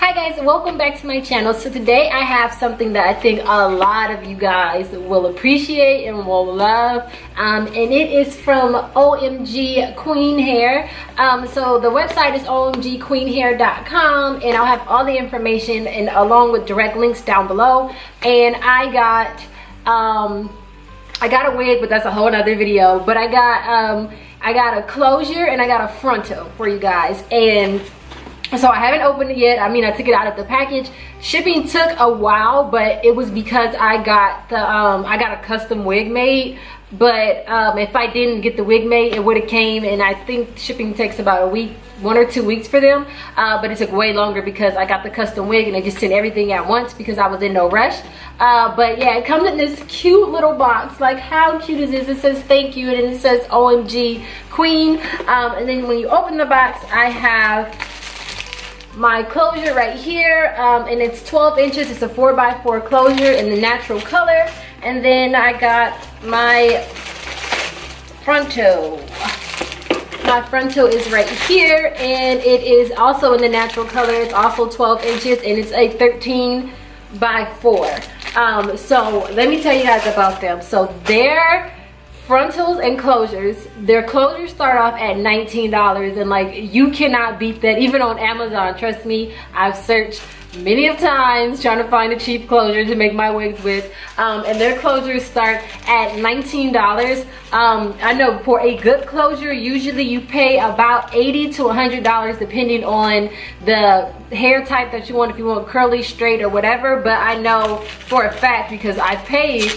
Hi guys, welcome back to my channel. So today I have something that I think a lot of you guys will appreciate and will love, and it is from OMGqueen Hair. So the website is OMGqueenhair.com, and I'll have all the information and along with direct links down below. And I got a wig, but that's a whole nother video. But I got a closure and I got a frontal for you guys, and so I haven't opened it yet. I mean, I took it out of the package. Shipping took a while, but it was because I got the I got a custom wig made. But if I didn't get the wig made, it would have came, and I think shipping takes about a week, 1 or 2 weeks for them. But it took way longer because I got the custom wig and they just sent everything at once because I was in no rush. But yeah, it comes in this cute little box. Like, how cute is this? It says thank you, and then it says OMG Queen. And then when you open the box, I have my closure right here, and it's 12 inches. It's a 4x4 closure in the natural color. And then I got my frontal. My frontal is right here, and it is also in the natural color. It's also 12 inches, and it's a 13x4. So let me tell you guys about them. So they're frontals and closures. Their closures start off at $19, and like, you cannot beat that even on Amazon. Trust me, I've searched many of times trying to find a cheap closure to make my wigs with, and their closures start at $19. I know for a good closure, usually you pay about $80 to $100 depending on the hair type that you want, if you want curly, straight, or whatever. But I know for a fact because I paid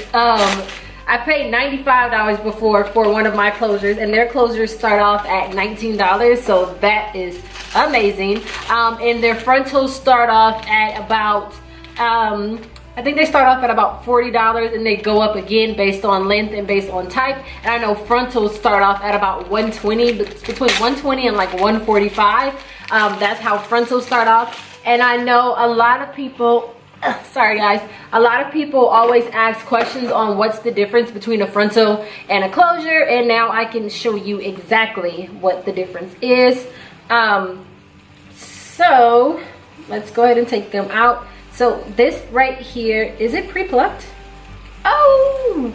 $95 before for one of my closures, and their closures start off at $19, so that is amazing. And their frontals start off at about, I think they start off at about $40, and they go up again based on length and based on type. And I know frontals start off at about $120, between $120 and like $145. That's how frontals start off. And I know a lot of people, sorry guys, a lot of people always ask questions on what's the difference between a frontal and a closure, and now I can show you exactly what the difference is. So let's go ahead and take them out. So this right here, is it pre-plucked? Oh,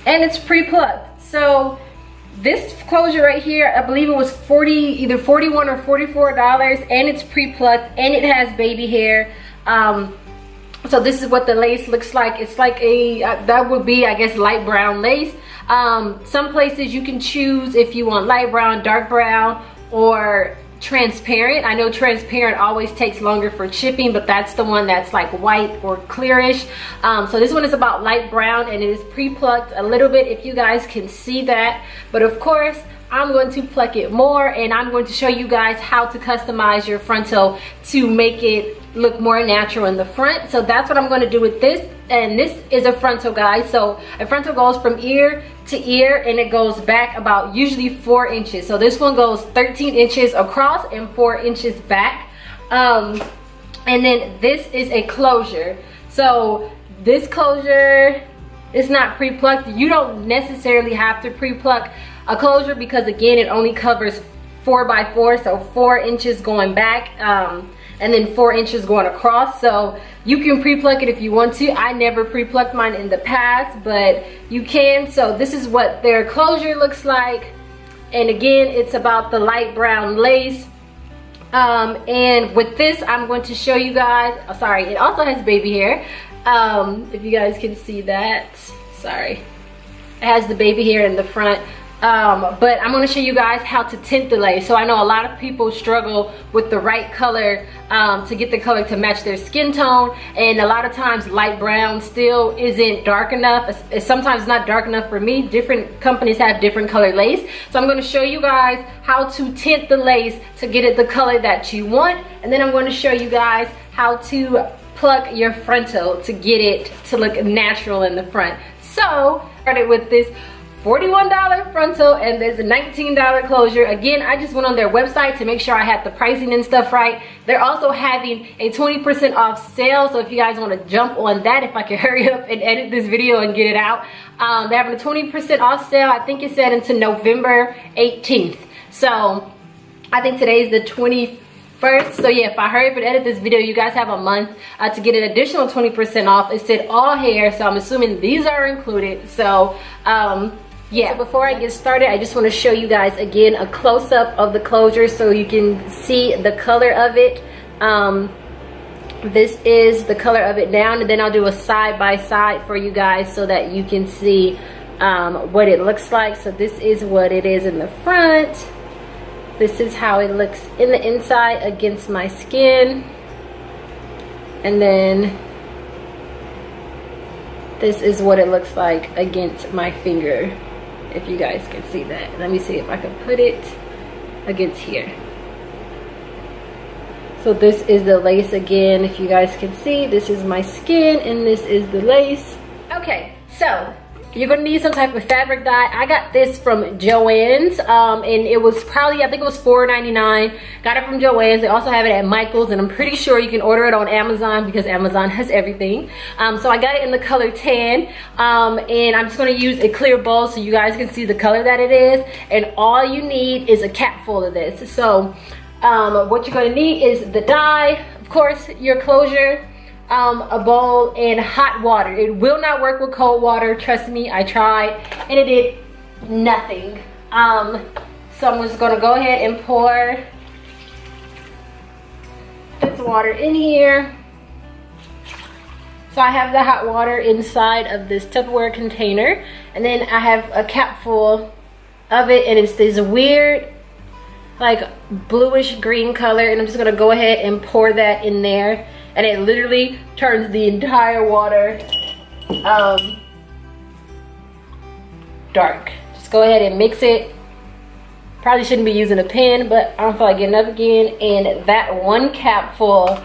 and it's pre-plucked. So this closure right here, I believe it was either $41 or $44, and it's pre-plucked, and it has baby hair. So this is what the lace looks like. It's like a that would be, I guess, light brown lace. Some places you can choose if you want light brown, dark brown, or transparent. I know transparent always takes longer for shipping, but that's the one that's like white or clearish. So this one is about light brown, and it is pre-plucked a little bit, if you guys can see that. But of course, I'm going to pluck it more, and I'm going to show you guys how to customize your frontal to make it look more natural in the front. So that's what I'm going to do with this. And this is a frontal, guys. So a frontal goes from ear to ear, and it goes back about usually 4 inches. So this one goes 13 inches across and 4 inches back. And then this is a closure. So this closure is not pre-plucked. You don't necessarily have to pre-pluck a closure because, again, it only covers 4x4, so 4 inches going back, and then 4 inches going across. So you can pre-pluck it if you want to. I never pre-plucked mine in the past, but you can. So this is what their closure looks like, and again, it's about the light brown lace. And with this, I'm going to show you guys, oh, sorry, it also has baby hair, if you guys can see that. Sorry, it has the baby hair in the front. But I'm going to show you guys how to tint the lace. So I know a lot of people struggle with the right color, to get the color to match their skin tone, and a lot of times light brown still isn't dark enough. It's sometimes not dark enough for me. Different companies have different color lace. So I'm going to show you guys how to tint the lace to get it the color that you want, and then I'm going to show you guys how to pluck your frontal to get it to look natural in the front. So started with this $41 frontal, and there's a $19 closure. Again, I just went on their website to make sure I had the pricing and stuff right. They're also having a 20% off sale, so if you guys want to jump on that, if I can hurry up and edit this video and get it out, they're having a 20% off sale. I think it said into November 18th. So I think today's the 25th. first. So yeah, if I hurry up and edit this video, you guys have a month to get an additional 20% off. It said all hair, so I'm assuming these are included. So yeah, so before I get started, I just want to show you guys again a close-up of the closure so you can see the color of it. This is the color of it now, and then I'll do a side-by-side for you guys so that you can see what it looks like. So this is what it is in the front. This is how it looks in the inside against my skin. And then this is what it looks like against my finger. If you guys can see that. Let me see if I can put it against here. So this is the lace again. If you guys can see, this is my skin and this is the lace. Okay, so you're gonna need some type of fabric dye. I got this from Joann's, and it was probably, I think it was $4.99. Got it from Joann's. They also have it at Michael's, and I'm pretty sure you can order it on Amazon because Amazon has everything. So I got it in the color tan, and I'm just gonna use a clear bowl so you guys can see the color that it is. And all you need is a cap full of this. So what you're gonna need is the dye, of course, your closure, a bowl, and hot water. It will not work with cold water, trust me, I tried and it did nothing. So I'm just gonna go ahead and pour this water in here. So I have the hot water inside of this Tupperware container, and then I have a cap full of it, and it's this weird like bluish green color, and I'm just gonna go ahead and pour that in there. And it literally turns the entire water dark. Just go ahead and mix it. Probably shouldn't be using a pen, but I don't feel like getting up again. And that one capful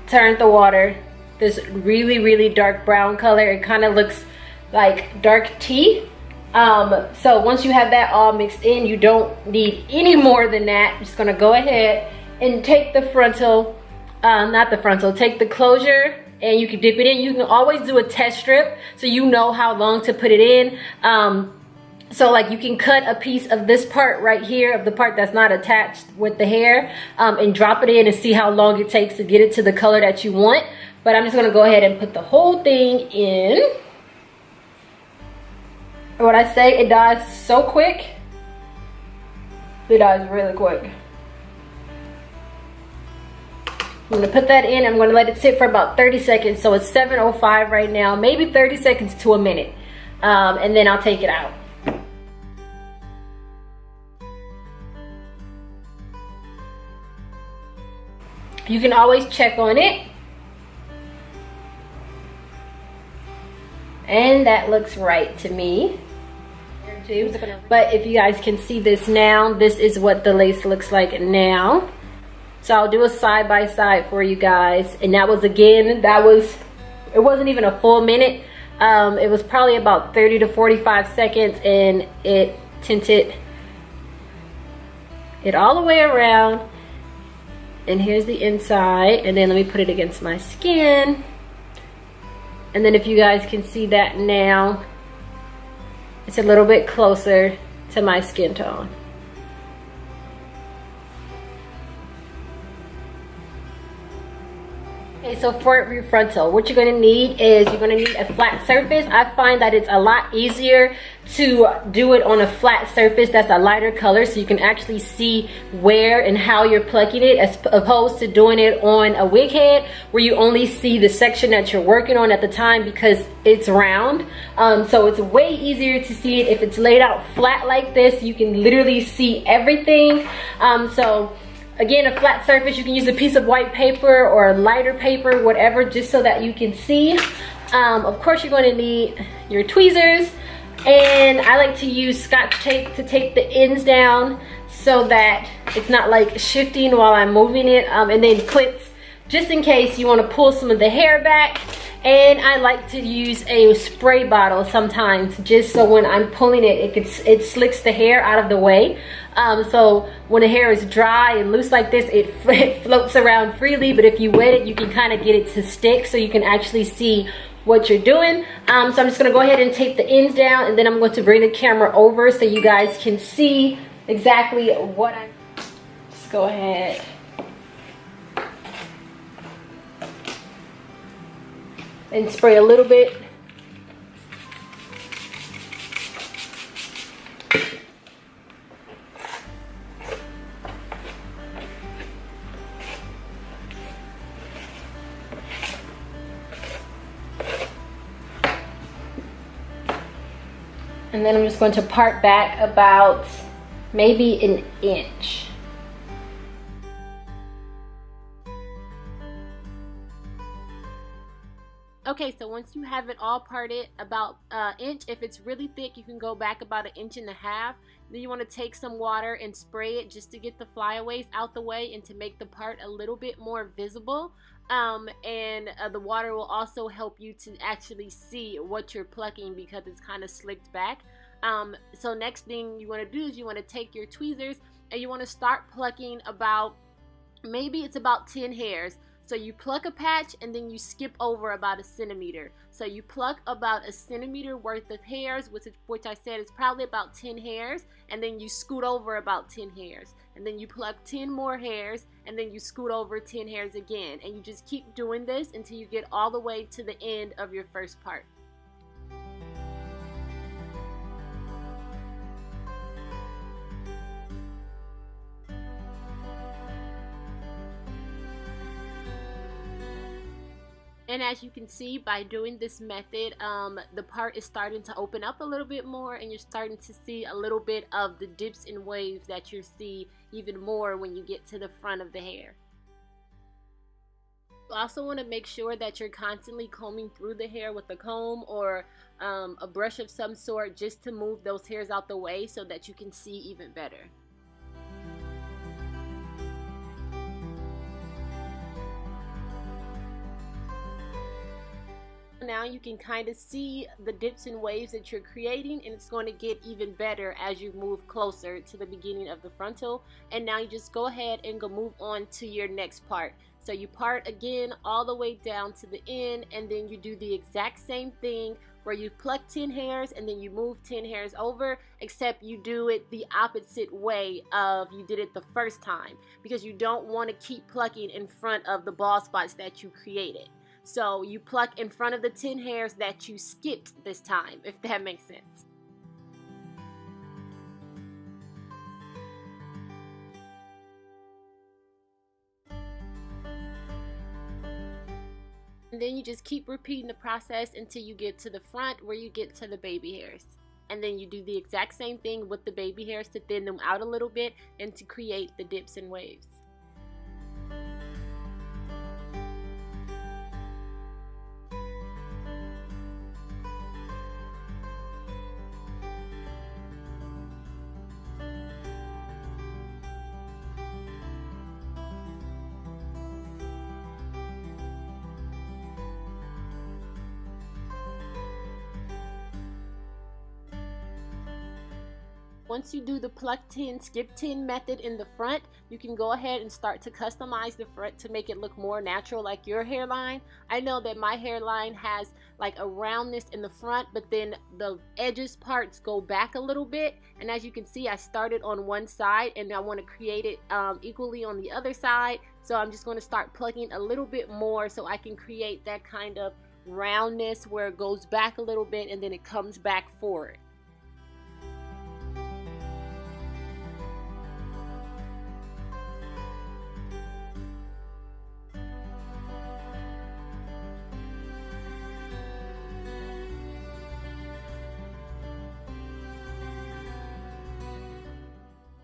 turned the water this really, really dark brown color. It kind of looks like dark tea. So once you have that all mixed in, you don't need any more than that. I'm just gonna go ahead and take the frontal, take the closure, and you can dip it in. You can always do a test strip so you know how long to put it in. So like you can cut a piece of this part right here, of the part that's not attached with the hair, and drop it in and see how long it takes to get it to the color that you want. But I'm just gonna go ahead and put the whole thing in. And when I say it dyes so quick, it dyes really quick. I'm gonna put that in. I'm gonna let it sit for about 30 seconds. So it's 7:05 right now, maybe 30 seconds to a minute. And then I'll take it out. You can always check on it. And that looks right to me. But if you guys can see this now, this is what the lace looks like now. So I'll do a side-by-side for you guys. And that was, again, it wasn't even a full minute. It was probably about 30 to 45 seconds, and it tinted it all the way around. And here's the inside. And then let me put it against my skin. And then if you guys can see that now, it's a little bit closer to my skin tone. Okay, so for your frontal, what you're gonna need is you're gonna need a flat surface. I find that it's a lot easier to do it on a flat surface that's a lighter color, so you can actually see where and how you're plucking it, as opposed to doing it on a wig head where you only see the section that you're working on at the time because it's round. So it's way easier to see it if it's laid out flat like this. You can literally see everything. So again, a flat surface, you can use a piece of white paper or a lighter paper, whatever, just so that you can see. Of course, you're going to need your tweezers, and I like to use Scotch tape to tape the ends down so that it's not like shifting while I'm moving it, and then clips just in case you want to pull some of the hair back. And I like to use a spray bottle sometimes, just so when I'm pulling it, it slicks the hair out of the way. So when the hair is dry and loose like this, it floats around freely, but if you wet it, you can kind of get it to stick so you can actually see what you're doing. So I'm just gonna go ahead and tape the ends down, and then I'm going to bring the camera over so you guys can see exactly what I'm. go ahead and spray a little bit. And then I'm just going to part back about maybe an inch. Okay, so once you have it all parted about an inch, if it's really thick, you can go back about 1.5 inches. Then you want to take some water and spray it just to get the flyaways out the way and to make the part a little bit more visible. The water will also help you to actually see what you're plucking because it's kind of slicked back. So next thing you want to do is you want to take your tweezers and you want to start plucking about, maybe it's about 10 hairs. So you pluck a patch and then you skip over about 1 centimeter. So you pluck about 1 centimeter worth of hairs, which I said is probably about 10 hairs, and then you scoot over about 10 hairs. And then you pluck 10 more hairs, and then you scoot over 10 hairs again. And you just keep doing this until you get all the way to the end of your first part. And as you can see, by doing this method, the part is starting to open up a little bit more, and you're starting to see a little bit of the dips and waves that you'll see even more when you get to the front of the hair. You also want to make sure that you're constantly combing through the hair with a comb or a brush of some sort, just to move those hairs out the way so that you can see even better. Now you can kind of see the dips and waves that you're creating, and it's going to get even better as you move closer to the beginning of the frontal. And now you just go ahead and move on to your next part. So you part again all the way down to the end, and then you do the exact same thing where you pluck 10 hairs and then you move 10 hairs over, except you do it the opposite way of you did it the first time, because you don't want to keep plucking in front of the bald spots that you created. So you pluck in front of the 10 hairs that you skipped this time, if that makes sense. And then you just keep repeating the process until you get to the front where you get to the baby hairs. And then you do the exact same thing with the baby hairs to thin them out a little bit and to create the dips and waves. Once you do the pluck 10, skip 10 method in the front, you can go ahead and start to customize the front to make it look more natural like your hairline. I know that my hairline has like a roundness in the front, but then the edges parts go back a little bit. And as you can see, I started on one side and I want to create it equally on the other side. So I'm just going to start plucking a little bit more so I can create that kind of roundness where it goes back a little bit and then it comes back forward.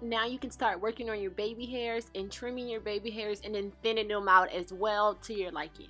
Now you can start working on your baby hairs and trimming your baby hairs and then thinning them out as well to your liking.